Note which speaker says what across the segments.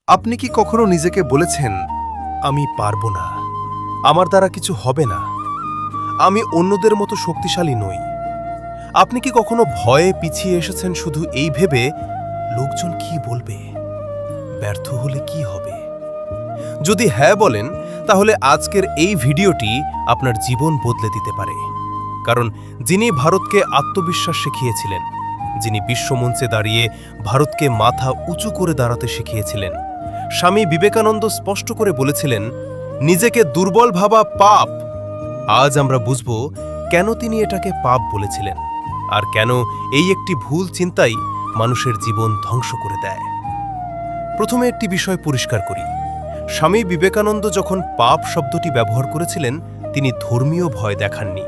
Speaker 1: আপনি কি কখনো নিজেকে বলেছেন, আমি পারবো না, আমার দ্বারা কিছু হবে না, আমি অন্যদের মতো শক্তিশালী নই? আপনি কি কখনো ভয়ে পিছিয়ে এসেছেন শুধু এই ভেবে, লোকজন কি বলবে, ব্যর্থ হলে কি হবে? যদি হ্যাঁ বলেন, তাহলে আজকের এই ভিডিওটি আপনার জীবন বদলে দিতে পারে। কারণ যিনি ভারতকে আত্মবিশ্বাস শিখিয়েছিলেন, যিনি বিশ্বমঞ্চে দাঁড়িয়ে ভারতকে মাথা উঁচু করে দাঁড়াতে শিখিয়েছিলেন, স্বামী বিবেকানন্দ স্পষ্ট করে বলেছিলেন, নিজেকে দুর্বল ভাবা পাপ। আজ আমরা বুঝব কেন তিনি এটাকে পাপ বলেছিলেন, আর কেন এই একটি ভুল চিন্তাই মানুষের জীবন ধ্বংস করে দেয়। প্রথমে একটি বিষয় পরিষ্কার করি। স্বামী বিবেকানন্দ যখন পাপ শব্দটি ব্যবহার করেছিলেন, তিনি ধর্মীয় ভয় দেখাননি।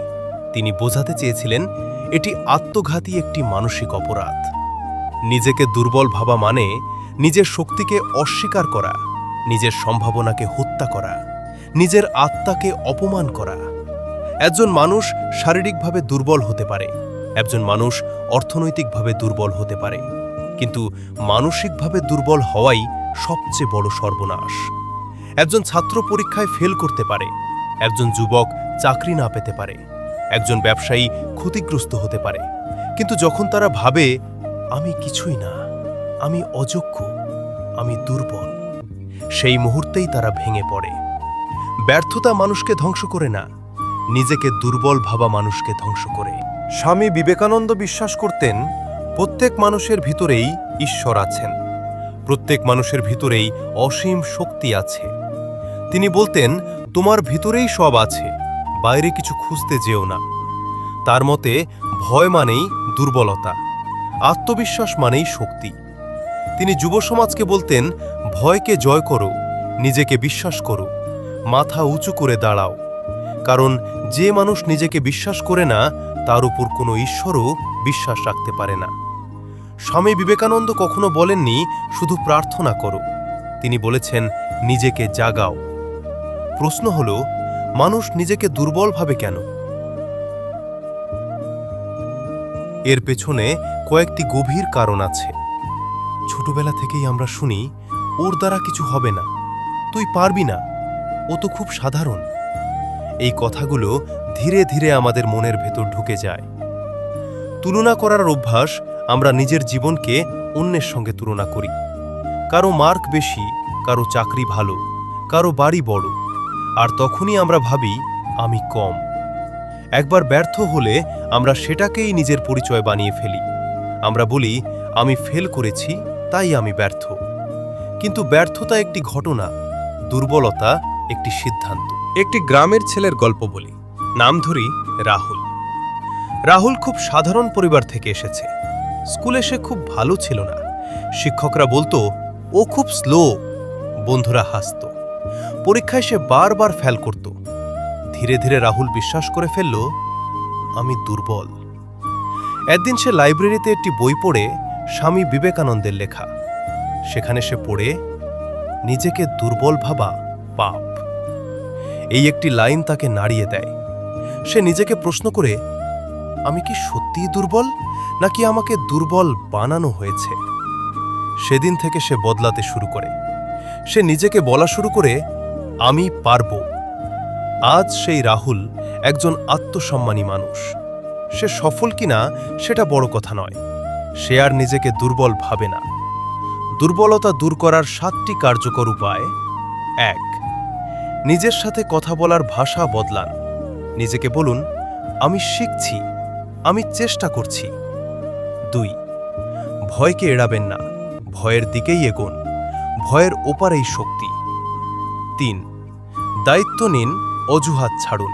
Speaker 1: তিনি বোঝাতে চেয়েছিলেন এটি আত্মঘাতী একটি মানসিক অপরাধ। নিজেকে দুর্বল ভাবা মানে নিজের শক্তিকে অস্বীকার করা, নিজের সম্ভাবনাকে হত্যা করা, নিজের আত্মাকে অপমান করা। একজন মানুষ শারীরিকভাবে দুর্বল হতে পারে, একজন মানুষ অর্থনৈতিকভাবে দুর্বল হতে পারে, কিন্তু মানসিকভাবে দুর্বল হওয়াই সবচেয়ে বড় সর্বনাশ। একজন ছাত্র পরীক্ষায় ফেল করতে পারে, একজন যুবক চাকরি না পেতে পারে, একজন ব্যবসায়ী ক্ষতিগ্রস্ত হতে পারে, কিন্তু যখন তারা ভাবে আমি কিছুই না, আমি অযোগ্য, আমি দুর্বল, সেই মুহূর্তেই তারা ভেঙে পড়ে। ব্যর্থতা মানুষকে ধ্বংস করে না, নিজেকে দুর্বল ভাবা মানুষকে ধ্বংস করে। স্বামী বিবেকানন্দ বিশ্বাস করতেন, প্রত্যেক মানুষের ভিতরেই ঈশ্বর আছেন, প্রত্যেক মানুষের ভিতরেই অসীম শক্তি আছে। তিনি বলতেন, তোমার ভিতরেই সব আছে, বাইরে কিছু খুঁজতে যেও না। তার মতে ভয় মানেই দুর্বলতা, আত্মবিশ্বাস মানেই শক্তি। তিনি যুব সমাজকে বলতেন, ভয়কে জয় করো, নিজেকে বিশ্বাস করো, মাথা উঁচু করে দাঁড়াও। কারণ যে মানুষ নিজেকে বিশ্বাস করে না, তার উপর কোনো ঈশ্বরও বিশ্বাস রাখতে পারে না। স্বামী বিবেকানন্দ কখনো বলেননি শুধু প্রার্থনা করো, তিনি বলেছেন নিজেকে জাগাও। প্রশ্ন হল, মানুষ নিজেকে দুর্বল ভাবে কেন? এর পেছনে কয়েকটি গভীর কারণ আছে। ছোটবেলা থেকেই আমরা শুনি, ওর দ্বারা কিছু হবে না, তুই পারবি না, ও তো খুব সাধারণ। এই কথাগুলো ধীরে ধীরে আমাদের মনের ভেতর ঢুকে যায়। তুলনা করার অভ্যাস, আমরা নিজের জীবনকে অন্যের সঙ্গে তুলনা করি। কারো মার্ক বেশি, কারো চাকরি ভালো, কারো বাড়ি বড়, আর তখনই আমরা ভাবি আমি কম। একবার ব্যর্থ হলে আমরা সেটাকেই নিজের পরিচয় বানিয়ে ফেলি। আমরা বলি আমি ফেল করেছি, তাই আমি ব্যর্থ। কিন্তু ব্যর্থতা একটি ঘটনা, দুর্বলতা একটি সিদ্ধান্ত। একটি গ্রামের ছেলের গল্প বলি, নাম ধরি রাহুল। রাহুল খুব সাধারণ পরিবার থেকে এসেছে। স্কুলে সে খুব ভালো ছিল না, শিক্ষকরা বলতো ও খুব স্লো, বন্ধুরা হাসত। পরীক্ষায় সে বারবার ফেল করত। ধীরে ধীরে রাহুল বিশ্বাস করে ফেলল, আমি দুর্বল। একদিন সে লাইব্রেরিতে একটি বই পড়ে, স্বামী বিবেকানন্দের লেখা। সেখানে সে পড়ে, নিজেকে দুর্বল ভাবা পাপ। এই একটি লাইন তাকে নাড়িয়ে দেয়। সে নিজেকে প্রশ্ন করে, আমি কি সত্যিই দুর্বল, নাকি আমাকে দুর্বল বানানো হয়েছে? সেদিন থেকে সে বদলাতে শুরু করে। সে নিজেকে বলা শুরু করে, আমি পারব। আজ সেই রাহুল একজন আত্মসম্মানী মানুষ। সে সফল কিনা সেটা বড় কথা নয়, সে আর নিজেকে দুর্বল ভাবে না। দুর্বলতা দূর করার 7টি কার্যকর উপায়। 1. নিজের সাথে কথা বলার ভাষা বদলান। নিজেকে বলুন, আমি শিখছি, আমি চেষ্টা করছি। 2. ভয়কে এড়াবেন না, ভয়ের দিকেই এগোন, ভয়ের ওপারেই শক্তি। 3. দায়িত্ব নিন, অজুহাত ছাড়ুন,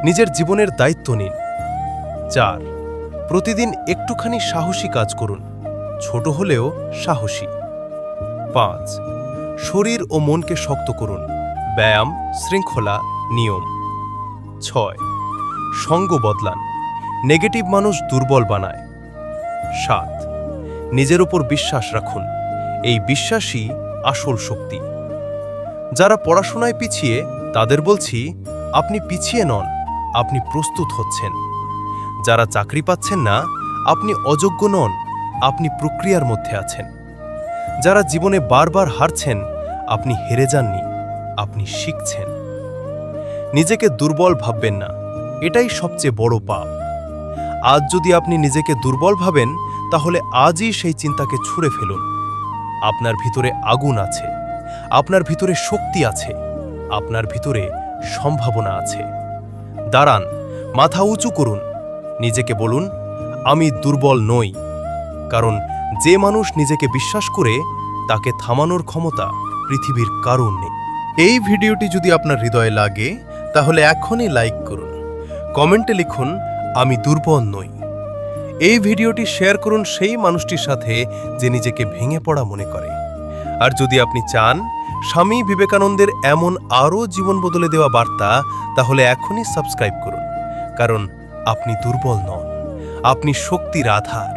Speaker 1: নিজের জীবনের দায়িত্ব নিন। 4. প্রতিদিন একটুখানি সাহসী কাজ করুন, ছোট হলেও সাহসী। 5. শরীর ও মনকে শক্ত করুন, ব্যায়াম, শৃঙ্খলা, নিয়ম। 6. সঙ্গ বদলান, নেগেটিভ মানুষ দুর্বল বানায়। 7. নিজের উপর বিশ্বাস রাখুন, এই বিশ্বাসই আসল শক্তি। যারা পড়াশোনায় পিছিয়ে, তাদের বলছি, আপনি পিছিয়ে নন, আপনি প্রস্তুত হচ্ছেন। যারা চাকরি পাচ্ছেন না, আপনি অযোগ্য নন, আপনি প্রক্রিয়ার মধ্যে আছেন। যারা জীবনে বারবার হারছেন, আপনি হেরে যাননি, আপনি শিখছেন। নিজেকে দুর্বল ভাববেন না, এটাই সবচেয়ে বড় পাপ। আজ যদি আপনি নিজেকে দুর্বল ভাবেন, তাহলে আজই সেই চিন্তাকে ছুঁড়ে ফেলুন। আপনার ভিতরে আগুন আছে, আপনার ভিতরে শক্তি আছে, আপনার ভিতরে সম্ভাবনা আছে। দাঁড়ান, মাথা উঁচু করুন, নিজেকে বলুন, আমি দুর্বল নই। কারণ যে মানুষ নিজেকে বিশ্বাস করে, তাকে থামানোর ক্ষমতা পৃথিবীর কারণ নেই। এই ভিডিওটি যদি আপনার হৃদয়ে লাগে, তাহলে এখনই লাইক করুন, কমেন্টে লিখুন, আমি দুর্বল নই। এই ভিডিওটি শেয়ার করুন সেই মানুষটির সাথে যে নিজেকে ভেঙে পড়া মনে করে। আর যদি আপনি চান স্বামী বিবেকানন্দের এমন আরও জীবন বদলে দেওয়া বার্তা, তাহলে এখনই সাবস্ক্রাইব করুন। কারণ আপনি দুর্বল নন, আপনি শক্তির আধার।